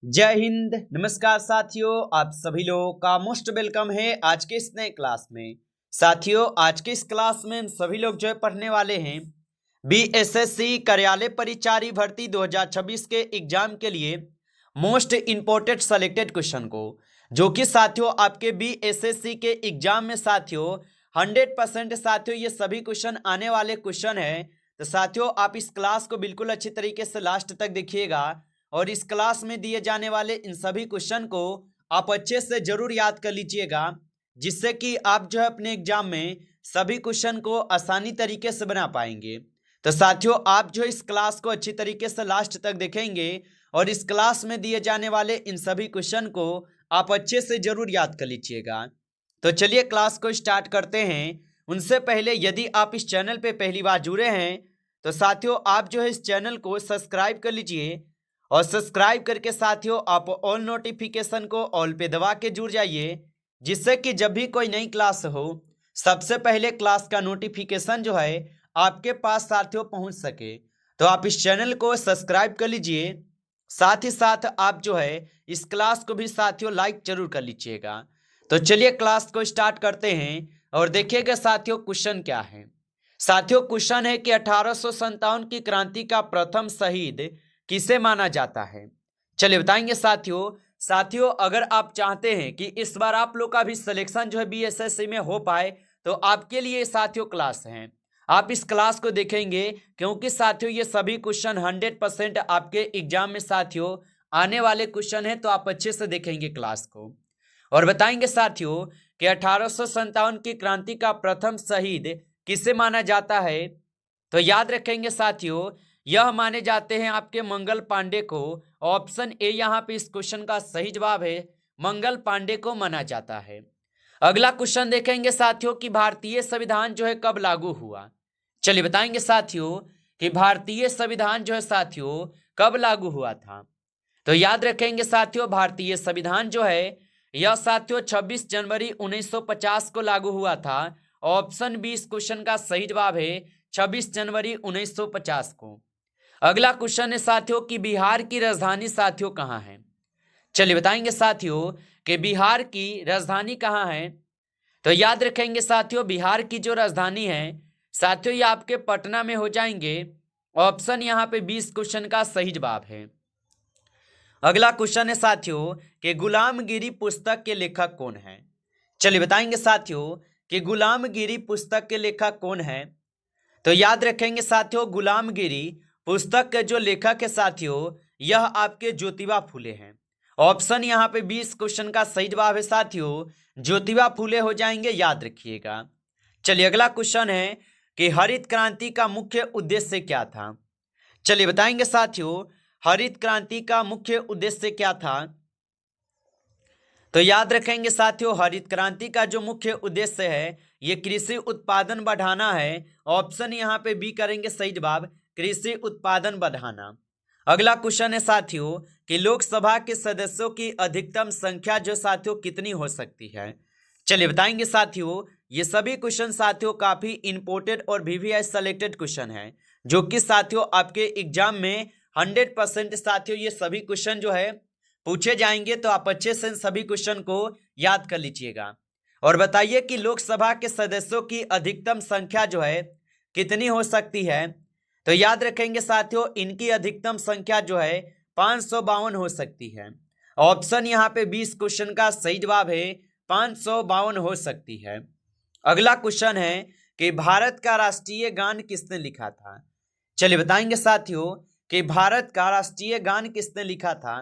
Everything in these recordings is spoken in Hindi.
जय हिंद। नमस्कार साथियों, आप सभी लोगों का मोस्ट वेलकम है आज के इस नए क्लास में। साथियों, आज के इस क्लास में हम सभी लोग जो है पढ़ने वाले हैं बीएसएससी कार्यालय परिचारी भर्ती 2026 के एग्जाम के लिए मोस्ट इंपोर्टेंट सेलेक्टेड क्वेश्चन को, जो कि साथियों आपके बीएसएससी के एग्जाम में साथियों 100% साथियों ये सभी क्वेश्चन आने वाले क्वेश्चन है। तो साथियों आप इस क्लास को बिल्कुल अच्छी तरीके से लास्ट तक देखिएगा और इस क्लास में दिए जाने वाले इन सभी क्वेश्चन को आप अच्छे से जरूर याद कर लीजिएगा, जिससे कि आप जो है अपने एग्जाम में सभी क्वेश्चन को आसानी तरीके से बना पाएंगे। तो साथियों आप जो इस क्लास को अच्छी तरीके से लास्ट तक देखेंगे और इस क्लास में दिए जाने वाले इन सभी क्वेश्चन को आप अच्छे से जरूर याद कर लीजिएगा। तो चलिए क्लास को स्टार्ट करते हैं। उनसे पहले यदि आप इस चैनल पे पहली बार जुड़े हैं तो साथियों आप जो है इस चैनल को सब्सक्राइब कर लीजिए और सब्सक्राइब करके साथियों आप ऑल नोटिफिकेशन को ऑल पे दबा के जुड़ जाइए, जिससे कि जब भी कोई नई क्लास हो सबसे पहले क्लास का नोटिफिकेशन जो है आपके पास साथियों पहुंच सके। तो आप इस चैनल को सब्सक्राइब कर लीजिए, साथ ही साथ आप जो है इस क्लास को भी साथियों लाइक जरूर कर लीजिएगा। तो चलिए क्लास को स्टार्ट करते हैं और देखिएगा साथियों क्वेश्चन क्या है। साथियों क्वेश्चन है कि 1857 की क्रांति का प्रथम शहीद किसे माना जाता है। चलिए बताएंगे साथियों अगर आप चाहते हैं कि इस बार आप लोग का भी सिलेक्शन जो है बीएसएससी में हो पाए तो आपके लिए साथियों क्लास है। आप इस क्लास को देखेंगे क्योंकि साथियों ये सभी क्वेश्चन 100% आपके एग्जाम में साथियों आने वाले क्वेश्चन है, तो आप अच्छे से देखेंगे क्लास को और बताएंगे साथियों कि 1857 की क्रांति का प्रथम शहीद किसे माना जाता है। तो याद रखेंगे साथियों यह माने जाते हैं आपके मंगल पांडे को। ऑप्शन ए यहाँ पे इस क्वेश्चन का सही जवाब है, मंगल पांडे को माना जाता है। अगला क्वेश्चन देखेंगे साथियों कि भारतीय संविधान जो है कब लागू हुआ। चलिए बताएंगे साथियों कि भारतीय संविधान जो है साथियों कब लागू हुआ था। तो याद रखेंगे साथियों भारतीय संविधान जो है यह साथियों 26 जनवरी 1950 को लागू हुआ था। ऑप्शन बी इस क्वेश्चन का सही जवाब है 26 जनवरी 1950 को। अगला क्वेश्चन है साथियों कि बिहार की राजधानी साथियों कहाँ है। चलिए बताएंगे साथियों कि बिहार की राजधानी कहाँ है। तो याद रखेंगे साथियों बिहार की जो राजधानी है साथियों ये आपके पटना में हो जाएंगे। ऑप्शन यहाँ पे 20 क्वेश्चन का सही जवाब है। अगला क्वेश्चन है साथियों कि गुलामगिरी पुस्तक के लेखक कौन है। चलिए बताएंगे साथियों कि गुलामगिरी पुस्तक के लेखक कौन है। तो याद रखेंगे साथियों गुलामगिरी पुस्तक के जो लेखक है साथियों यह आपके ज्योतिबा फूले हैं। ऑप्शन यहाँ पे 20 क्वेश्चन का सही जवाब है साथियों ज्योतिबा फूले हो जाएंगे, याद रखिएगा। चलिए अगला क्वेश्चन है कि हरित क्रांति का मुख्य उद्देश्य क्या था। चलिए बताएंगे साथियों हरित क्रांति का मुख्य उद्देश्य क्या था। तो याद रखेंगे साथियों हरित क्रांति का जो मुख्य उद्देश्य है ये कृषि उत्पादन बढ़ाना है। ऑप्शन यहाँ पे बी करेंगे सही जवाब, कृषि उत्पादन बढ़ाना। अगला क्वेश्चन है साथियों कि लोकसभा के सदस्यों की अधिकतम संख्या जो साथियों कितनी हो सकती है। चलिए बताएंगे साथियों ये सभी क्वेश्चन साथियों काफी इंपोर्टेंट और वीवीआई सेलेक्टेड क्वेश्चन है, जो कि साथियों आपके एग्जाम में 100% साथियों ये सभी क्वेश्चन जो है पूछे जाएंगे। तो आप अच्छे से सभी क्वेश्चन को याद कर लीजिएगा और बताइए कि लोकसभा के सदस्यों की अधिकतम संख्या जो है कितनी हो सकती है। तो याद रखेंगे साथियों इनकी अधिकतम संख्या जो है 552 हो सकती है। ऑप्शन यहाँ पे 20 क्वेश्चन का सही जवाब है 552 हो सकती है। अगला क्वेश्चन है कि भारत का राष्ट्रीय गान किसने लिखा था। चलिए बताएंगे साथियों कि भारत का राष्ट्रीय गान किसने लिखा था।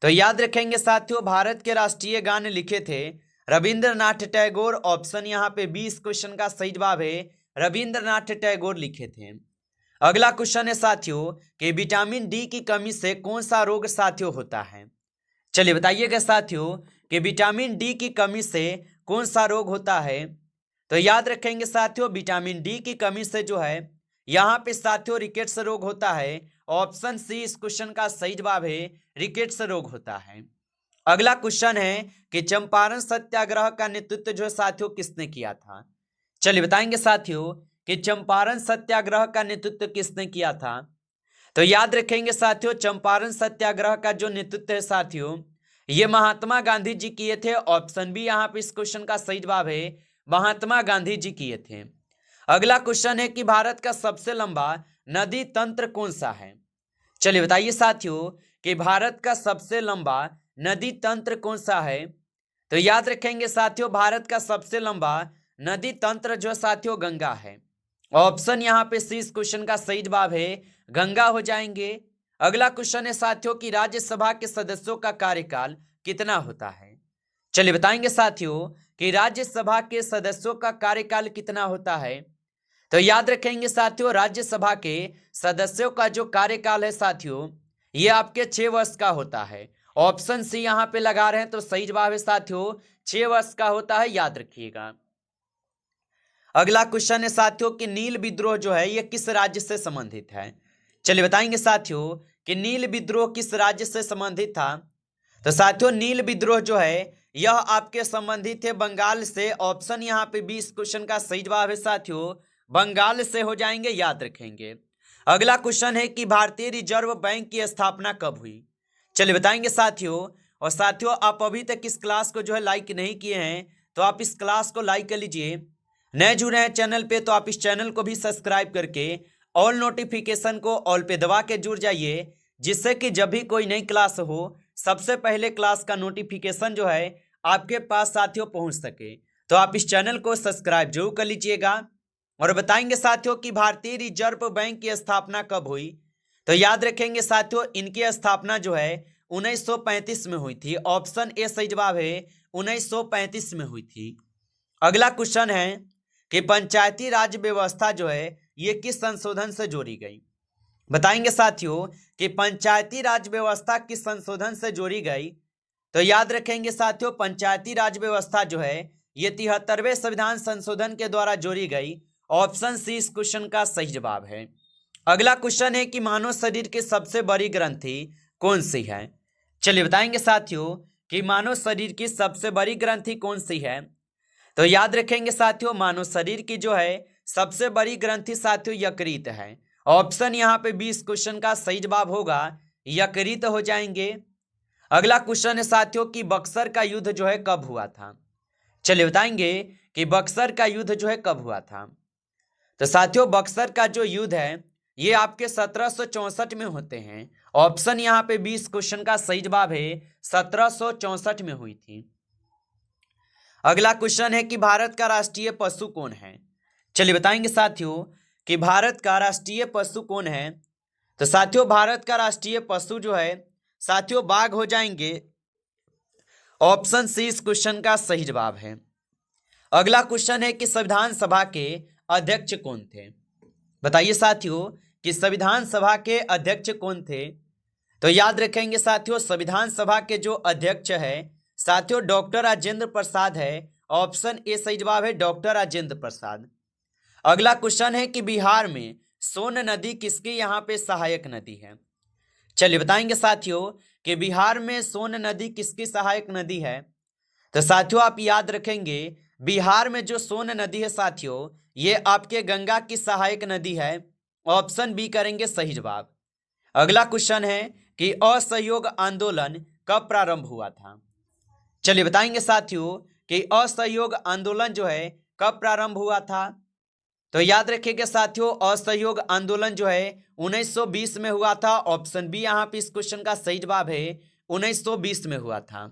तो याद रखेंगे साथियों भारत के राष्ट्रीय गान लिखे थे रविंद्रनाथ टैगोर। ऑप्शन यहाँ पे 20 क्वेश्चन का सही जवाब है रविंद्रनाथ टैगोर लिखे थे। अगला क्वेश्चन है साथियों कि विटामिन डी की कमी से कौन सा रोग साथियों होता है। चलिए बताइएगा साथियों कि विटामिन डी की कमी से कौन सा रोग होता है। तो याद रखेंगे साथियों विटामिन डी की कमी से जो है यहाँ पे साथियों रिकेट्स रोग होता है। ऑप्शन सी इस क्वेश्चन का सही जवाब है रिकेट्स रोग होता है। अगला क्वेश्चन है कि चंपारण सत्याग्रह का नेतृत्व जो साथियों किसने किया था। चलिए बताएंगे साथियों कि चंपारण सत्याग्रह का नेतृत्व किसने किया था। तो याद रखेंगे साथियों, चंपारण सत्याग्रह का जो नेतृत्व है साथियों, ये महात्मा गांधी जी किए थे। ऑप्शन बी यहाँ पे इस क्वेश्चन का सही जवाब है, महात्मा गांधी जी किए थे। अगला क्वेश्चन है कि भारत का सबसे लंबा नदी तंत्र कौन सा है। चलिए बताइए साथियों कि भारत का सबसे लंबा नदी तंत्र कौन सा है। तो याद रखेंगे साथियों, भारत का सबसे लंबा नदी तंत्र जो साथियों गंगा है। ऑप्शन यहाँ पे सी इस क्वेश्चन का सही जवाब है, गंगा हो जाएंगे। अगला क्वेश्चन है साथियों कि राज्यसभा के सदस्यों का कार्यकाल कितना होता है। चलिए बताएंगे साथियों कि राज्यसभा के सदस्यों का कार्यकाल कितना होता है। तो याद रखेंगे साथियों, राज्यसभा के सदस्यों का जो कार्यकाल है साथियों, ये आपके 6 वर्ष का होता है। ऑप्शन सी यहाँ पे लगा रहे हैं, तो सही जवाब है साथियों 6 वर्ष का होता है, याद रखिएगा। अगला क्वेश्चन है साथियों कि नील विद्रोह जो है ये किस राज्य से संबंधित है। चलिए बताएंगे साथियों कि नील विद्रोह किस राज्य से संबंधित था। तो साथियों नील विद्रोह जो है यह आपके संबंधित है बंगाल से। ऑप्शन यहाँ पे 20 क्वेश्चन का सही जवाब है साथियों, बंगाल से हो जाएंगे, याद रखेंगे। अगला क्वेश्चन है कि भारतीय रिजर्व बैंक की स्थापना कब हुई। चलिए बताएंगे साथियों। और साथियों आप अभी तक इस क्लास को जो है लाइक नहीं किए हैं तो आप इस क्लास को लाइक कर लीजिए। नए जुड़े हैं चैनल पे तो आप इस चैनल को भी सब्सक्राइब करके ऑल नोटिफिकेशन को ऑल पे दबा के जुड़ जाइए, जिससे कि जब भी कोई नई क्लास हो सबसे पहले क्लास का नोटिफिकेशन जो है आपके पास साथियों पहुंच सके। तो आप इस चैनल को सब्सक्राइब जरूर कर लीजिएगा। और बताएंगे साथियों कि भारतीय रिजर्व बैंक की स्थापना कब हुई। तो याद रखेंगे साथियों इनकी स्थापना जो है 1935 में हुई थी। ऑप्शन ए सही जवाब है, 1935 में हुई थी। अगला क्वेश्चन है कि पंचायती राज व्यवस्था जो है ये किस संशोधन से जोड़ी गई। बताएंगे साथियों कि पंचायती राज व्यवस्था किस संशोधन से जोड़ी गई। तो याद रखेंगे साथियों पंचायती राज व्यवस्था जो है ये 73वें संविधान संशोधन के द्वारा जोड़ी गई। ऑप्शन सी इस क्वेश्चन का सही जवाब है। अगला क्वेश्चन है कि मानव शरीर की सबसे बड़ी ग्रंथि कौन सी है। चलिए बताएंगे साथियों कि मानव शरीर की सबसे बड़ी ग्रंथि कौन सी है। तो याद रखेंगे साथियों मानव शरीर की जो है सबसे बड़ी ग्रंथि साथियों यकृत है। ऑप्शन यहाँ पे 20 क्वेश्चन का सही जवाब होगा, यकृत हो जाएंगे। अगला क्वेश्चन है साथियों कि बक्सर का युद्ध जो है कब हुआ था। चलिए बताएंगे कि बक्सर का युद्ध जो है कब हुआ था। तो साथियों बक्सर का जो युद्ध है ये आपके 1764 में होते हैं। ऑप्शन यहाँ पे 20 क्वेश्चन का सही जवाब है, 1764 में हुई थी। अगला क्वेश्चन है कि भारत का राष्ट्रीय पशु कौन है। चलिए बताएंगे साथियों कि भारत का राष्ट्रीय पशु कौन है। तो साथियों भारत का राष्ट्रीय पशु जो है साथियों बाघ हो जाएंगे। ऑप्शन सी इस क्वेश्चन का सही जवाब है। अगला क्वेश्चन है कि संविधान सभा के अध्यक्ष कौन थे। बताइए साथियों कि संविधान सभा के अध्यक्ष कौन थे। तो याद रखेंगे साथियों संविधान सभा के जो अध्यक्ष है साथियों डॉक्टर राजेंद्र प्रसाद है। ऑप्शन ए सही जवाब है, डॉक्टर राजेंद्र प्रसाद। अगला क्वेश्चन है कि बिहार में सोन नदी किसकी यहाँ पे सहायक नदी है। चलिए बताएंगे साथियों कि बिहार में सोन नदी किसकी सहायक नदी है। तो साथियों आप याद रखेंगे बिहार में जो सोन नदी है साथियों ये आपके गंगा की सहायक नदी है। ऑप्शन बी करेंगे सही जवाब। अगला क्वेश्चन है कि असहयोग आंदोलन कब प्रारंभ हुआ था। चलिए बताएंगे साथियों कि असहयोग आंदोलन जो है कब प्रारंभ हुआ था। तो याद रखिएगा साथियों असहयोग आंदोलन जो है 1920 में हुआ था। ऑप्शन बी यहाँ पे इस क्वेश्चन का सही जवाब है, 1920 में हुआ था।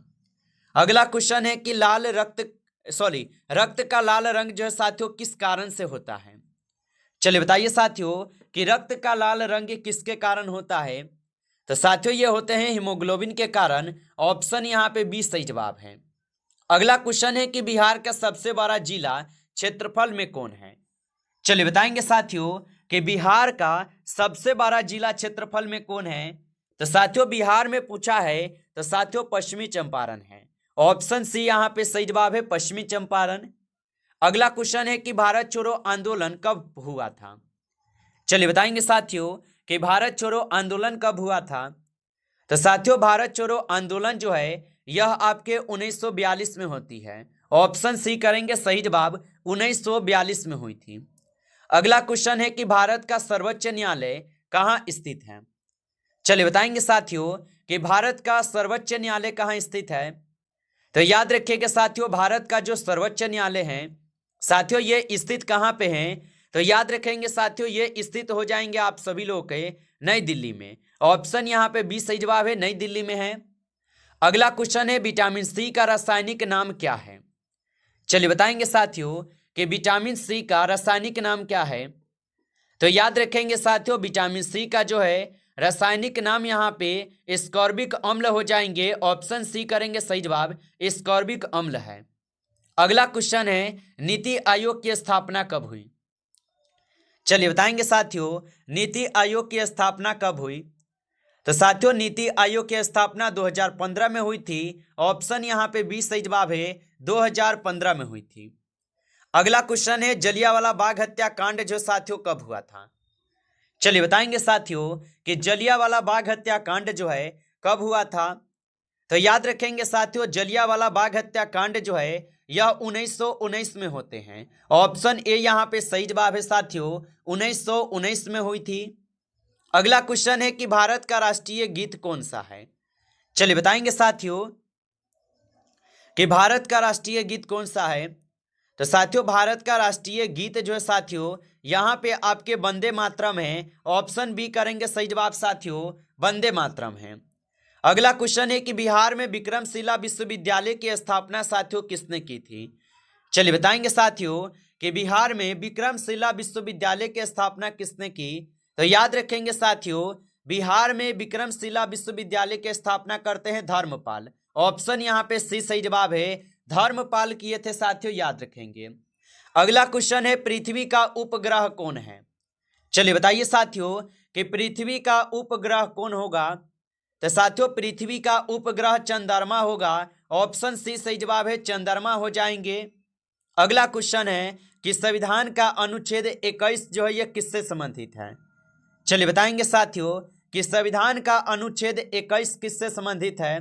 अगला क्वेश्चन है कि रक्त का लाल रंग जो है साथियों किस कारण से होता है। चलिए बताइए साथियों कि रक्त का लाल रंग किसके कारण होता है। तो साथियों ये होते हैं हीमोग्लोबिन के कारण। ऑप्शन यहाँ पे 20 सही जवाब है। अगला क्वेश्चन है कि बिहार का सबसे बड़ा जिला क्षेत्रफल में कौन है। चलिए बताएंगे साथियों कि बिहार का सबसे बड़ा जिला क्षेत्रफल में कौन है। तो साथियों बिहार में पूछा है तो साथियों पश्चिमी चंपारण है। ऑप्शन सी यहाँ पे सही जवाब है, पश्चिमी चंपारण। अगला क्वेश्चन है कि भारत छोड़ो आंदोलन कब हुआ था। चलिए बताएंगे साथियों कि भारत छोड़ो आंदोलन कब हुआ था। तो साथियों भारत छोड़ो आंदोलन जो है यह आपके 1942 में होती है। ऑप्शन सी करेंगे सही जवाब, 1942 में हुई थी। अगला क्वेश्चन है कि भारत का सर्वोच्च न्यायालय कहाँ स्थित है। चलिए बताएंगे साथियों कि भारत का सर्वोच्च न्यायालय कहाँ स्थित है। तो याद रखिएगा साथियों, भारत का जो सर्वोच्च न्यायालय है साथियों ये स्थित कहाँ पे है। तो याद रखेंगे साथियों ये स्थित हो जाएंगे आप सभी लोग के नई दिल्ली में। ऑप्शन यहाँ पे बी सही जवाब है, नई दिल्ली में है। अगला क्वेश्चन है विटामिन सी का रासायनिक नाम क्या है। चलिए बताएंगे साथियों कि विटामिन सी का रासायनिक नाम क्या है। तो याद रखेंगे साथियों विटामिन सी का जो है रासायनिक नाम यहाँ पे स्कॉर्बिक अम्ल हो जाएंगे। ऑप्शन सी करेंगे सही जवाब, स्कॉर्बिक अम्ल है। अगला क्वेश्चन है नीति आयोग की स्थापना कब हुई। चलिए बताएंगे साथियों नीति आयोग की स्थापना कब हुई। तो साथियों नीति आयोग की स्थापना 2015 में हुई थी। ऑप्शन यहाँ पे बी सही जवाब है, 2015 में हुई थी। अगला क्वेश्चन है जलियांवाला बाग हत्याकांड जो साथियों कब हुआ था। चलिए बताएंगे साथियों कि जलियांवाला बाग हत्याकांड जो है कब हुआ था। तो याद रखेंगे साथियों जलियांवाला बाग हत्याकांड जो है यह 1919 में होते हैं। ऑप्शन ए यहाँ पे सही जवाब है साथियों, 1919 में हुई थी। अगला क्वेश्चन है कि भारत का राष्ट्रीय गीत कौन सा है। चलिए बताएंगे साथियों कि भारत का राष्ट्रीय गीत कौन सा है। तो साथियों भारत का राष्ट्रीय गीत जो है साथियों यहाँ पे आपके वंदे मातरम है। ऑप्शन बी करेंगे सही जवाब साथियों, वंदे मातरम है। अगला क्वेश्चन है कि बिहार में विक्रमशिला विश्वविद्यालय की स्थापना साथियों किसने की थी। चलिए बताएंगे साथियों कि बिहार में विक्रमशिला विश्वविद्यालय की स्थापना किसने की। तो याद रखेंगे साथियों बिहार में विक्रमशिला विश्वविद्यालय की स्थापना करते हैं धर्मपाल। ऑप्शन यहाँ पे सी सही जवाब है, धर्मपाल किए थे साथियों, याद रखेंगे। अगला क्वेश्चन है पृथ्वी का उपग्रह कौन है। चलिए बताइए साथियों कि पृथ्वी का उपग्रह कौन होगा। तो साथियों पृथ्वी का उपग्रह चंद्रमा होगा। ऑप्शन सी सही जवाब है, चंद्रमा हो जाएंगे। अगला क्वेश्चन है कि संविधान का अनुच्छेद 21 जो है यह किससे संबंधित है। चलिए बताएंगे साथियों कि संविधान का अनुच्छेद 21 किससे संबंधित है।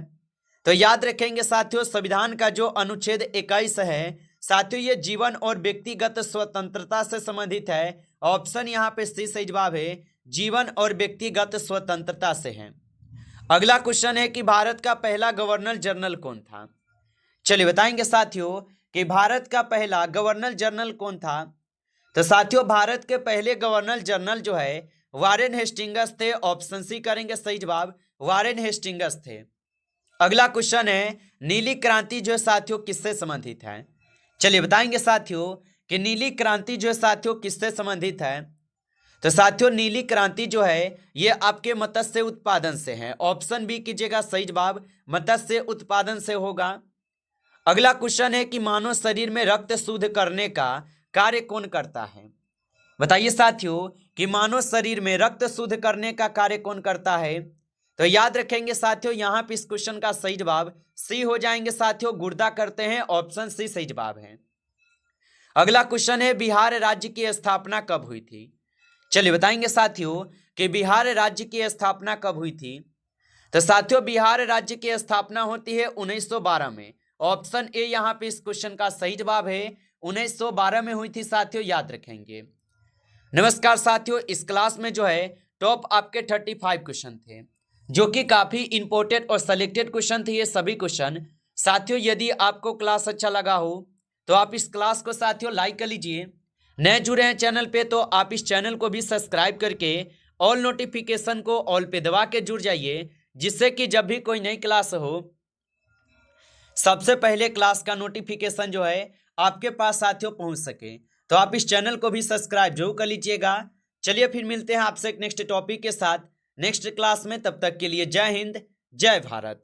तो याद रखेंगे साथियों संविधान का जो अनुच्छेद 21 है साथियों ये जीवन और व्यक्तिगत स्वतंत्रता से संबंधित है। ऑप्शन यहाँ पे सी सही जवाब है, जीवन और व्यक्तिगत स्वतंत्रता से है। अगला क्वेश्चन है कि भारत का पहला गवर्नर जनरल कौन था। चलिए बताएंगे साथियों कि भारत का पहला गवर्नर जनरल कौन था। तो साथियों भारत के पहले गवर्नर जनरल जो है वारेन हेस्टिंग्स थे। ऑप्शन सी करेंगे सही जवाब, वारेन हेस्टिंग्स थे। अगला क्वेश्चन है नीली क्रांति जो है साथियों किससे संबंधित है। चलिए बताएंगे साथियों कि नीली क्रांति जो है साथियों किससे संबंधित है। तो साथियों नीली क्रांति जो है ये आपके मत्स्य उत्पादन से है। ऑप्शन बी कीजिएगा सही जवाब, मत्स्य उत्पादन से होगा। अगला क्वेश्चन है कि मानव शरीर में रक्त शुद्ध करने का कार्य कौन करता है। बताइए साथियों कि मानव शरीर में रक्त शुद्ध करने का कार्य कौन करता है। तो याद रखेंगे साथियों यहाँ पे इस क्वेश्चन का सही जवाब सी हो जाएंगे साथियों, गुर्दा करते हैं। ऑप्शन सी सही जवाब है। अगला क्वेश्चन है बिहार राज्य की स्थापना कब हुई थी। चलिए बताएंगे साथियों कि बिहार राज्य की स्थापना कब हुई थी। तो साथियों बिहार राज्य की स्थापना होती है 1912 में। ऑप्शन ए यहाँ पे इस क्वेश्चन का सही जवाब है, 1912 में हुई थी साथियों, याद रखेंगे। नमस्कार साथियों इस क्लास में जो है टॉप आपके 35 क्वेश्चन थे जो कि काफी इंपॉर्टेंट और सिलेक्टेड क्वेश्चन थे ये सभी क्वेश्चन। साथियों यदि आपको क्लास अच्छा लगा हो तो आप इस क्लास को साथियों लाइक कर लीजिए। नए जुड़े हैं चैनल पे तो आप इस चैनल को भी सब्सक्राइब करके ऑल नोटिफिकेशन को ऑल पे दबा के जुड़ जाइए, जिससे कि जब भी कोई नई क्लास हो सबसे पहले क्लास का नोटिफिकेशन जो है आपके पास साथियों पहुंच सके। तो आप इस चैनल को भी सब्सक्राइब जरूर कर लीजिएगा। चलिए फिर मिलते हैं आपसे एक नेक्स्ट टॉपिक के साथ नेक्स्ट क्लास में। तब तक के लिए जय हिंद, जय भारत।